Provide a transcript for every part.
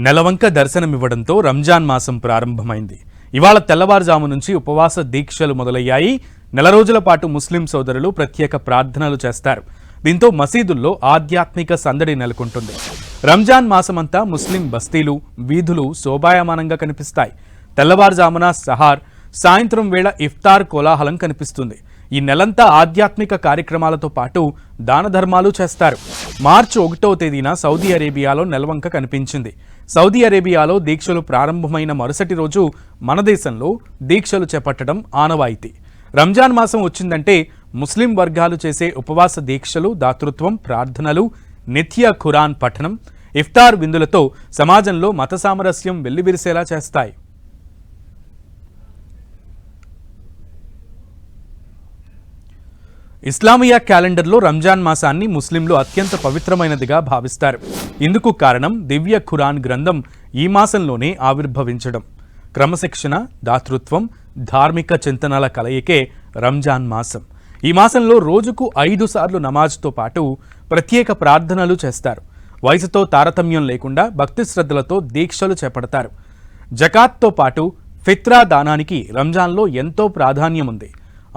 నెలవంక దర్శనమివ్వడంతో రంజాన్ మాసం ప్రారంభమైంది. ఇవాళ తెల్లవారుజాము నుంచి ఉపవాస దీక్షలు మొదలయ్యాయి. నెల రోజుల పాటు ముస్లిం సోదరులు ప్రత్యేక ప్రార్థనలు చేస్తారు. దీంతో మసీదుల్లో ఆధ్యాత్మిక సందడి నెలకొంటుంది. రంజాన్ మాసమంతా ముస్లిం బస్తీలు, వీధులు శోభాయమానంగా కనిపిస్తాయి. తెల్లవారుజామున సహార్, సాయంత్రం వేళ ఇఫ్తార్ కోలాహలం కనిపిస్తుంది. ఈ నెలంతా ఆధ్యాత్మిక కార్యక్రమాలతో పాటు దాన ధర్మాలు చేస్తారు. మార్చి 1వ తేదీన సౌదీ అరేబియాలో నెలవంక కనిపించింది. సౌదీ అరేబియాలో దీక్షలు ప్రారంభమైన మరుసటి రోజు మన దేశంలో దీక్షలు చేపట్టడం ఆనవాయితీ. రంజాన్ మాసం వచ్చిందంటే ముస్లిం వర్గాలు చేసే ఉపవాస దీక్షలు, దాతృత్వం, ప్రార్థనలు, నిత్య ఖురాన్ పఠనం, ఇఫ్తార్ విందులతో సమాజంలో మత సామరస్యం వెల్లివిరిసేలా చేస్తాయి. ఇస్లామియా క్యాలెండర్లో రంజాన్ మాసాన్ని ముస్లింలు అత్యంత పవిత్రమైనదిగా భావిస్తారు. ఇందుకు కారణం దివ్య ఖురాన్ గ్రంథం ఈ మాసంలోనే ఆవిర్భవించడం. క్రమశిక్షణ, దాతృత్వం, ధార్మిక చింతనల కలయికే రంజాన్ మాసం. ఈ మాసంలో రోజుకు 5 సార్లు నమాజ్తో పాటు ప్రత్యేక ప్రార్థనలు చేస్తారు. వయసుతో తారతమ్యం లేకుండా భక్తి శ్రద్ధలతో దీక్షలు చేపడతారు. జకాత్తో పాటు ఫిత్రా దానానికి రంజాన్లో ఎంతో ప్రాధాన్యం ఉంది.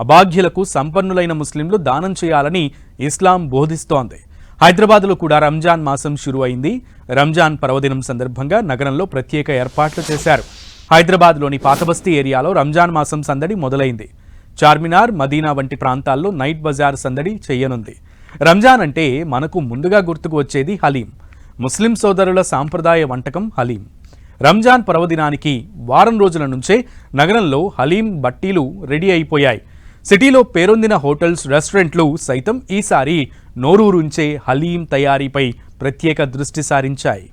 అభాగ్యులకు సంపన్నులైన ముస్లింలు దానం చేయాలని ఇస్లాం బోధిస్తోంది. హైదరాబాద్లో కూడా రంజాన్ మాసం షురు అయింది. రంజాన్ పర్వదినం సందర్భంగా నగరంలో ప్రత్యేక ఏర్పాట్లు చేశారు. హైదరాబాద్లోని పాతబస్తీ ఏరియాలో రంజాన్ మాసం సందడి మొదలైంది. చార్మినార్, మదీనా వంటి ప్రాంతాల్లో నైట్ బజార్ సందడి చేయనుంది. రంజాన్ అంటే మనకు ముందుగా గుర్తుకు వచ్చేది హలీం. ముస్లిం సోదరుల సాంప్రదాయ వంటకం హలీం. రంజాన్ పర్వదినానికి వారం రోజుల నుంచే నగరంలో హలీం బట్టీలు రెడీ అయిపోయాయి. సిటీలో పేరొందిన హోటల్స్, రెస్టారెంట్లు సైతం ఈసారి నోరూరుంచే హలీం తయారీపై ప్రత్యేక దృష్టి సారించాయి.